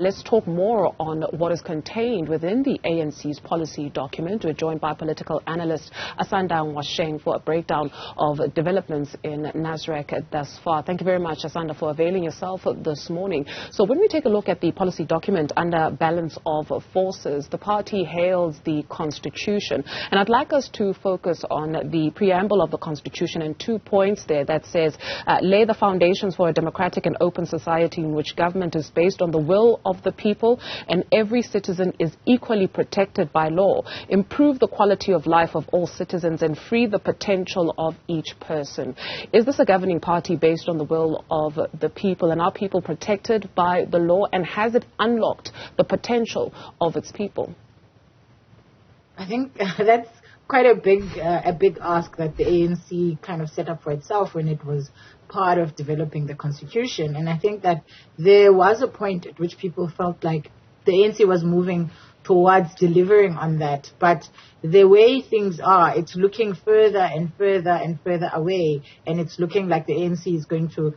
Let's talk more on what is contained within the ANC's policy document. We're joined by political analyst Asanda Ngoasheng for a breakdown of developments in Nasrec thus far. Thank you very much, Asanda, for availing yourself this morning. So when we take a look at the policy document under balance of forces, the party hails the Constitution. And I'd like us to focus on the preamble of the Constitution and 2 points there that says, lay the foundations for a democratic and open society in which government is based on the will of the people and every citizen is equally protected by law, improve the quality of life of all citizens and free the potential of each person. Is this a governing party based on the will of the people, and are people protected by the law, and has it unlocked the potential of its people? I think that's quite a big ask that the ANC kind of set up for itself when it was part of developing the Constitution. And I think that there was a point at which people felt like the ANC was moving towards delivering on that. But the way things are, it's looking further and further and further away. And it's looking like the ANC is going to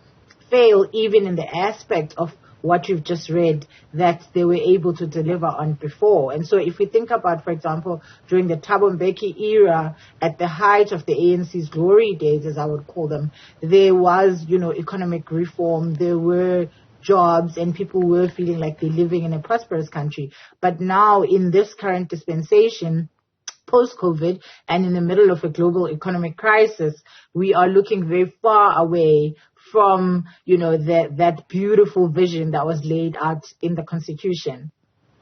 fail even in the aspect of what you've just read that they were able to deliver on before. And so if we think about, for example, during the Thabo Mbeki era, at the height of the ANC's glory days, as I would call them, there was, economic reform, there were jobs, and people were feeling like they're living in a prosperous country. But now in this current dispensation, post-COVID, and in the middle of a global economic crisis, we are looking very far away from, that beautiful vision that was laid out in the Constitution.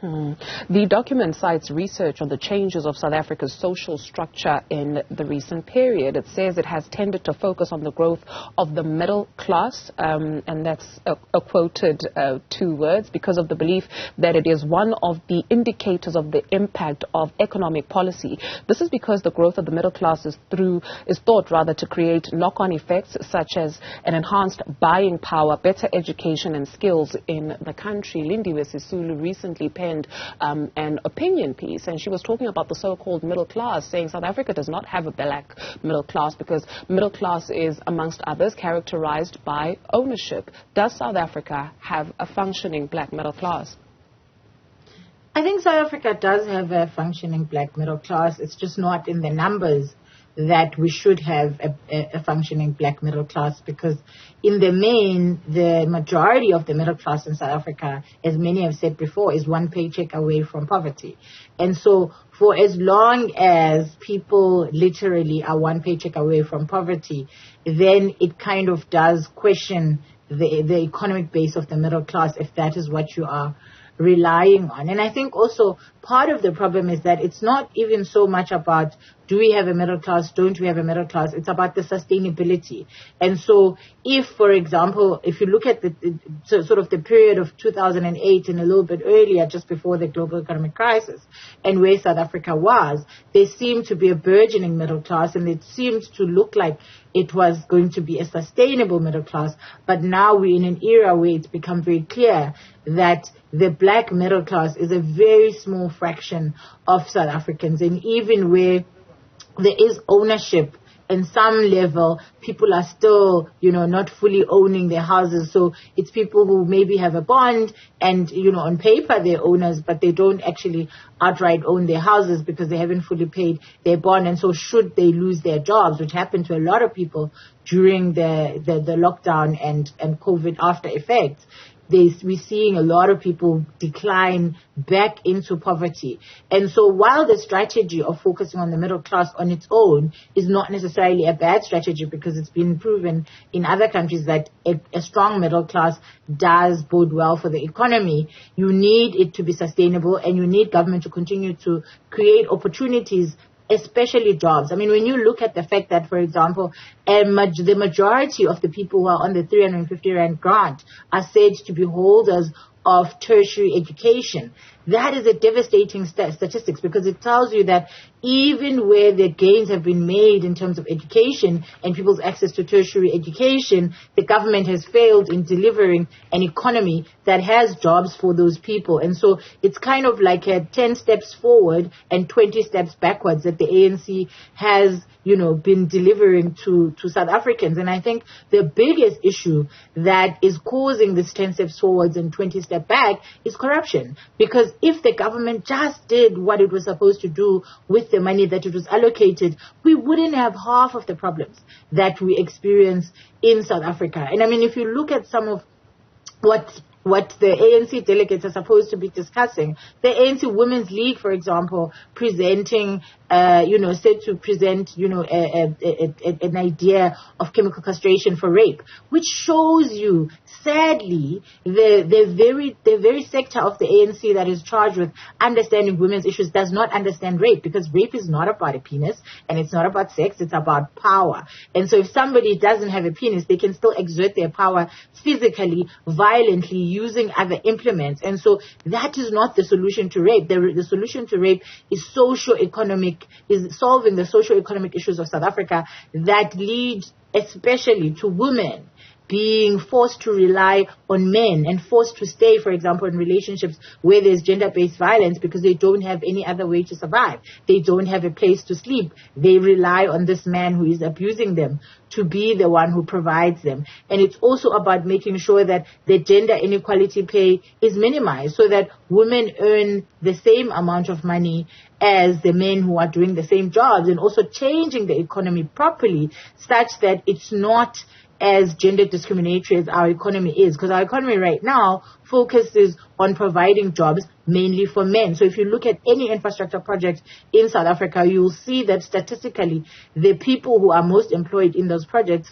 The document cites research on the changes of South Africa's social structure in the recent period. It says it has tended to focus on the growth of the middle class, and that's a quoted 2 words, because of the belief that it is one of the indicators of the impact of economic policy. This is because the growth of the middle class is thought to create knock-on effects such as an enhanced buying power, better education and skills in the country. Lindiwe Sisulu recently penned an opinion piece, and she was talking about the so-called middle class, saying South Africa does not have a black middle class because middle class is, amongst others, characterized by ownership. Does South Africa have a functioning black middle class? I think South Africa does have a functioning black middle class. It's just not in the numbers that we should have a functioning black middle class, because in the main, the majority of the middle class in South Africa, as many have said before, is one paycheck away from poverty. And so for as long as people literally are one paycheck away from poverty, then it kind of does question the economic base of the middle class if that is what you are relying on. And I think also part of the problem is that it's not even so much about do we have a middle class, don't we have a middle class, it's about the sustainability. And so if, for example, if you look at the sort of the period of 2008 and a little bit earlier, just before the global economic crisis, and where South Africa was, there seemed to be a burgeoning middle class, and it seemed to look like it was going to be a sustainable middle class. But now we're in an era where it's become very clear that the black middle class is a very small fraction of South Africans, and even where there is ownership in some level, people are still, not fully owning their houses. So it's people who maybe have a bond and, on paper they're owners, but they don't actually outright own their houses because they haven't fully paid their bond. And so should they lose their jobs, which happened to a lot of people during the lockdown and COVID after effects, we're seeing a lot of people decline back into poverty. And so while the strategy of focusing on the middle class on its own is not necessarily a bad strategy, because it's been proven in other countries that a strong middle class does bode well for the economy, you need it to be sustainable, and you need government to continue to create opportunities, especially jobs. I mean, when you look at the fact that, for example, the majority of the people who are on the 350 Rand grant are said to be holders of tertiary education, that is a devastating statistics, because it tells you that even where the gains have been made in terms of education and people's access to tertiary education, the government has failed in delivering an economy that has jobs for those people. And so it's kind of like a 10 steps forward and 20 steps backwards that the ANC has, been delivering to South Africans. And I think the biggest issue that is causing this 10 steps forwards and 20 steps back is corruption. Because if the government just did what it was supposed to do with the money that it was allocated, we wouldn't have half of the problems that we experience in South Africa. And I mean, if you look at some of what the ANC delegates are supposed to be discussing, the ANC Women's League, for example, presenting, said to present, an idea of chemical castration for rape, which shows you, sadly, the very sector of the ANC that is charged with understanding women's issues does not understand rape, because rape is not about a penis and it's not about sex, it's about power. And so if somebody doesn't have a penis, they can still exert their power physically, violently, using other implements. And so that is not the solution to rape. The solution to rape is is solving the socio-economic issues of South Africa that lead especially to women being forced to rely on men and forced to stay, for example, in relationships where there's gender-based violence because they don't have any other way to survive. They don't have a place to sleep. They rely on this man who is abusing them to be the one who provides them. And it's also about making sure that the gender inequality pay is minimized so that women earn the same amount of money as the men who are doing the same jobs, and also changing the economy properly such that it's not as gender discriminatory as our economy is, because our economy right now focuses on providing jobs mainly for men. So if you look at any infrastructure project in South Africa, you will see that statistically the people who are most employed in those projects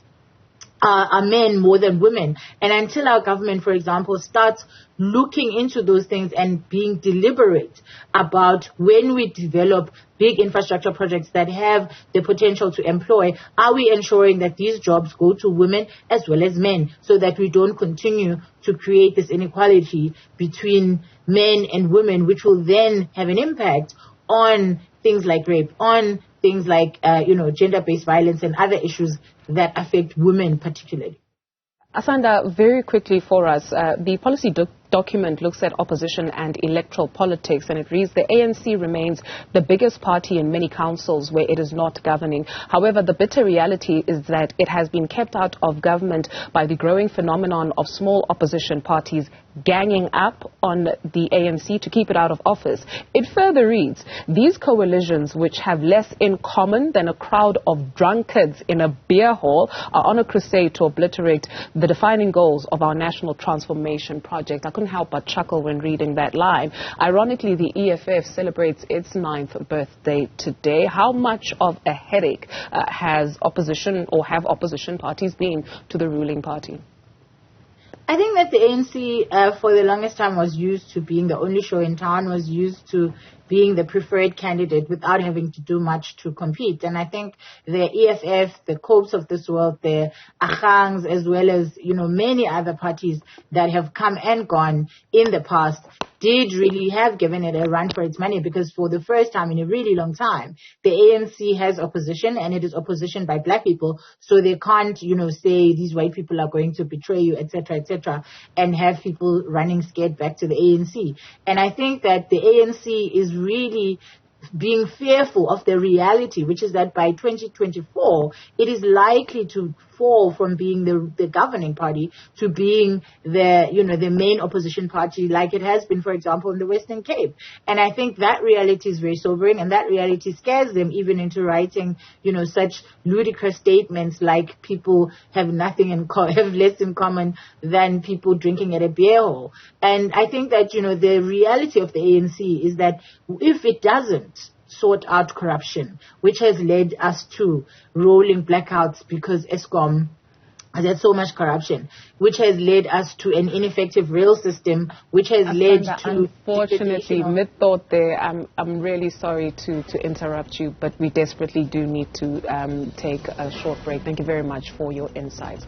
are men more than women. And until our government, for example, starts looking into those things and being deliberate about when we develop big infrastructure projects that have the potential to employ, are we ensuring that these jobs go to women as well as men, so that we don't continue to create this inequality between men and women, which will then have an impact on things like rape, on things like, gender-based violence and other issues that affect women particularly. Asanda, very quickly for us, the policy document looks at opposition and electoral politics, and it reads the ANC remains the biggest party in many councils where it is not governing. However, the bitter reality is that it has been kept out of government by the growing phenomenon of small opposition parties ganging up on the ANC to keep it out of office. It further reads, these coalitions, which have less in common than a crowd of drunkards in a beer hall, are on a crusade to obliterate the defining goals of our national transformation project. I couldn't help but chuckle when reading that line. Ironically, the EFF celebrates its 9th birthday today. How much of a headache have opposition parties been to the ruling party? I think that the ANC for the longest time was used to being the only show in town, was used to being the preferred candidate without having to do much to compete. And I think the EFF, the Copes of this world, the Agangs, as well as, many other parties that have come and gone in the past, did really have given it a run for its money, because for the first time in a really long time, the ANC has opposition, and it is opposition by black people. So they can't, say these white people are going to betray you, etc., and have people running scared back to the ANC. And I think that the ANC is really being fearful of the reality, which is that by 2024, it is likely to fall from being the governing party to being the main opposition party, like it has been, for example, in the Western Cape. And I think that reality is very sobering, and that reality scares them even into writing, such ludicrous statements like people have have less in common than people drinking at a beer hall. And I think that, the reality of the ANC is that if it doesn't sort out corruption, which has led us to rolling blackouts because Eskom there's so much corruption, which has led us to an ineffective rail system, which has led to... Unfortunately, mid-thought there, I'm really sorry to interrupt you, but we desperately do need to take a short break. Thank you very much for your insights.